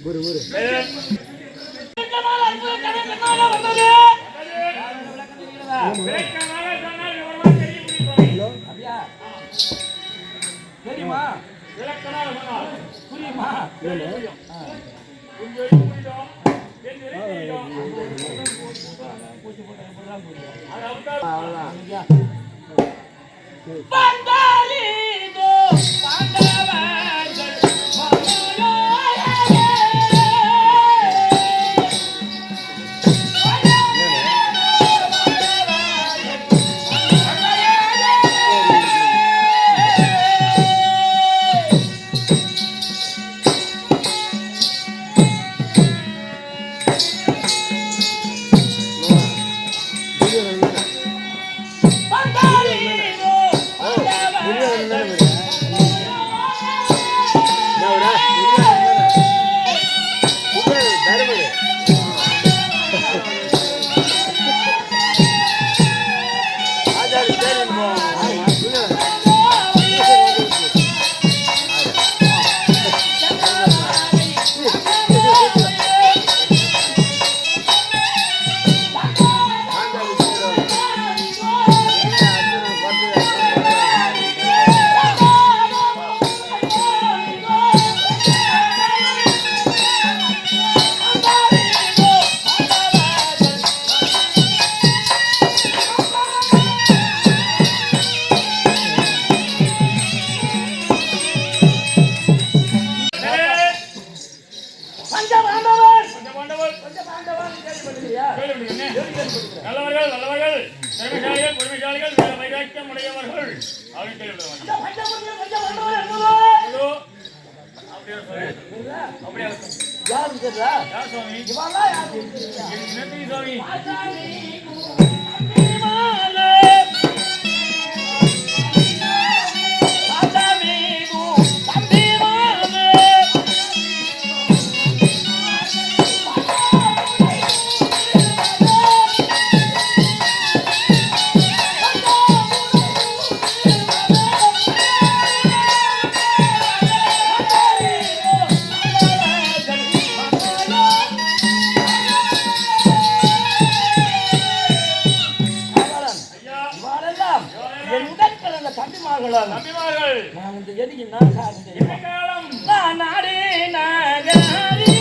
குரு குரு தெரியுமா புரியுமா நல்லவர்கள் நல்லவர்கள் திறமைசாலிகள் பொறுமைசாலிகள் வைராக்கியம் உடையவர்கள் தம்பிமார்கள் நான் இந்த எதுக்கு நான் நாடே நாகரி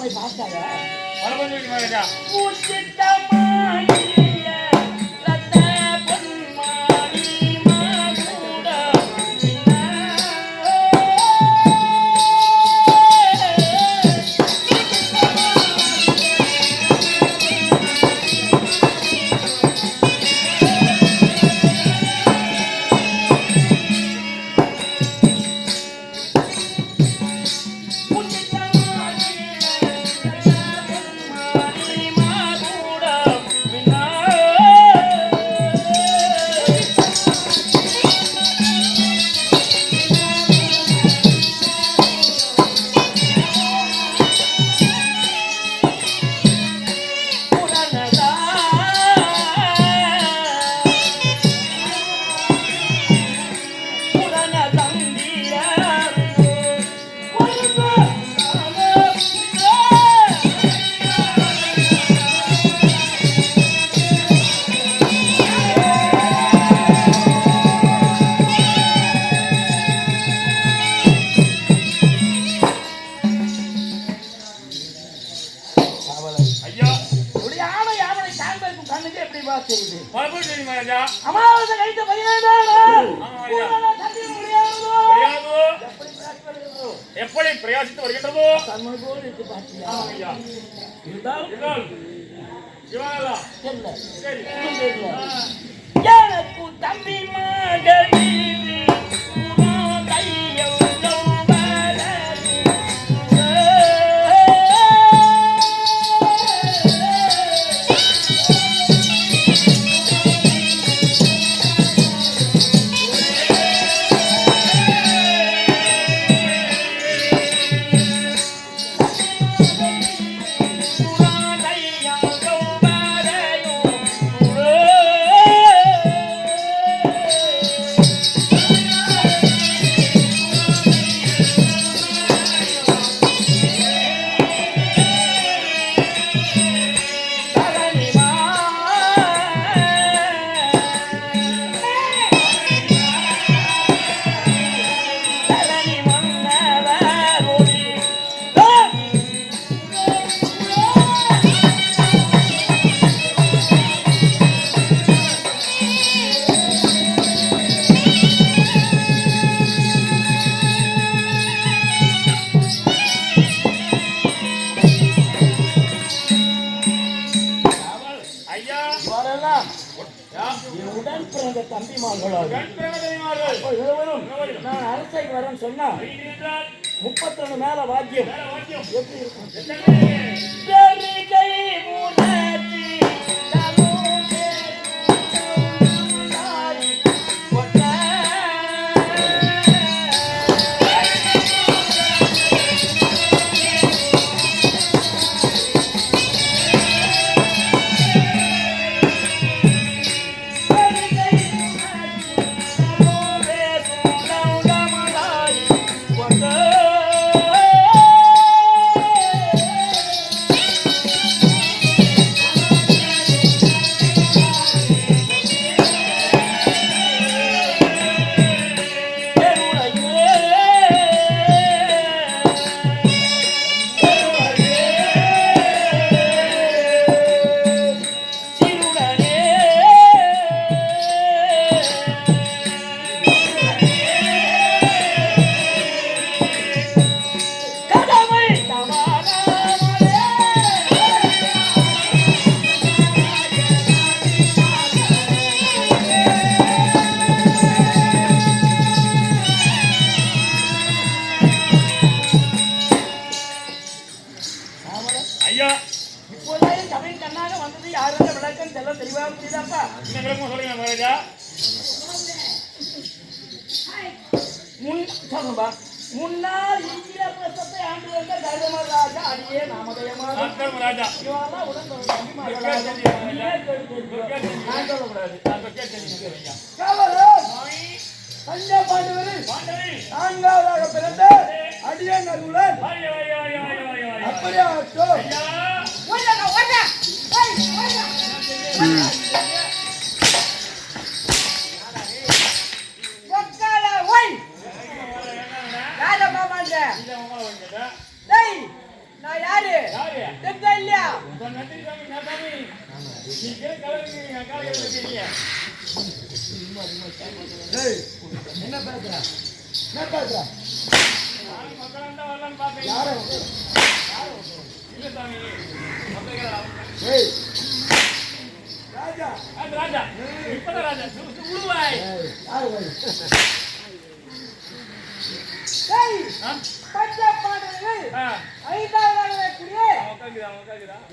போய் பார்த்தாங்க பரமேஸ்வரி மகாராஜா பரமேஸ்வரி மகாராஜா அமாவாசை கழித்த 15 எப்படி பிரயாசித்து வருகின்றதோ தன்மை போல் இருக்கு பாத்தியா ஐயா இருந்தாலும் சிவனாலா தெரியல சரி எனக்கு தம்பி மகனே உடன் பிறந்த தம்பிமார்களாக நான் அரசைக்கு வரேன்னு சொன்னா 32 மேல வாக்கியம் எப்படி ஐயா இப்போதான் தமிழ் கண்ணாக வந்தது யாருடைய விளக்கம் தெல்ல தெளிவாக புரியுதாப்பா என்ன விளக்கம் சொல்லுங்க மகாராஜா முன்னாள் இந்திய பிரசத்தை ஆண்டு வந்த கர்மராஜா அடியே நாமதயமாக ராஜா இவெல்லாம் உடன் நான்காவதாக பிறந்த அடியே நகுலன் அப்படியே நான் யாரு யாரு? தெரிஞ்சா இல்லையா இப்ப நன்றி சாமி, நான் சாமி. நீ கீழே கலருக்கு, நான் காலை கீழே வைக்கிறீங்க. ஏய், என்ன பேசுற என்ன பேசுற நான் மக்களாண்ட வரலான்னு பார்த்தேன். யார இல்ல சாமி, மக்கள் கேளா. ஏய் ராஜா அது ராஜா. இப்பதான் ராஜா. உழுவாய். ஏய் யாரு வை டேய் ஆ? பச்சை பாடல்கள் ஆ. ஐந்தாவது வரக்கூடிய அவன் உட்காந்துக்கிறான், அவன் உட்காந்துக்கிறான்.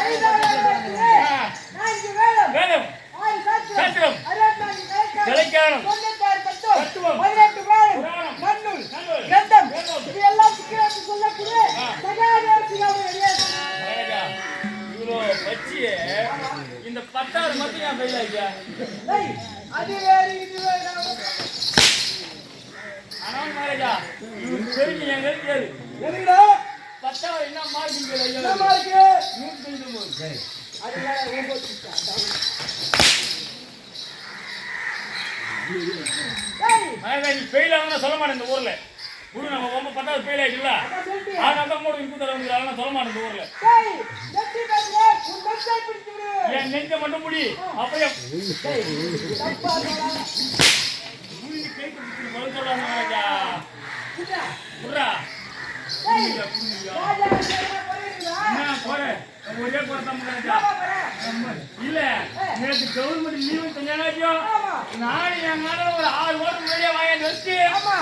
ஐந்தாவது வரக்கூடிய ஆ. 4 வேதம் வேதம், 6 சாஸ்திரம் சாஸ்திரம், 64 கலைக்காலம், 96 தத்துவம் தத்துவம், 18 புராணம் புராணம், நன்னூல் நன்னூல், கிரந்தம் வேதம். இது எல்லாம் சிக்கிரத்து சொல்லக்கூடிய ஆ. சகாதேசிகாவை அடியார் மகாராஜா, இவ்வளோ வச்சியே இந்த 10வது மட்டும் ஏன் ஃபெயில் ஆயிட்டா? டேய் அது வேறு இது வேறு ஆனால் மகாராஜா, இவரு தெரிஞ்சு எங்களுக்கு கேளு. எதுடா 10வது என்ன மார்க்கிங் கேளு? என்னமா இருக்கு 199. அதுல ரொம்ப டேய் மகாராஜா, நீ ஃபெயில் ஆகணும்னு சொல்ல மாட்டேன் இந்த ஊர்ல. குரு நம்ம ரொம்ப 10வது ஃபெயில் ஆயிட்டுல, அத சொல்லிட்டு அதனால தான் மூணு இன்பு தரவங்க சொல்ல மாட்டேன் இந்த ஊர்ல. டேய் நெத்தி பேசுற உன் நெத்தை பிடிச்சு விடு என் நெஞ்ச மட்டும் முடி, அப்படியே டேய் தப்பா சொல்லாத மூணு கை பிடிச்சு பதில் சொல்றாங்க மகாராஜா. புரியா புர்ரா, டேய் புரியுதா, புரியுதா? ராஜா என்ன போறீங்களா என்ன போறேன்? ஒரே போறதான் மகாராஜா. இல்ல, நேற்று கவர்மெண்ட் லீவு கொஞ்ச நாளைக்கும் ஆமா நானும் என் மேல ஒரு 6 ஓட்டு முன்னாடியே வாங்கி வச்சு ஆமா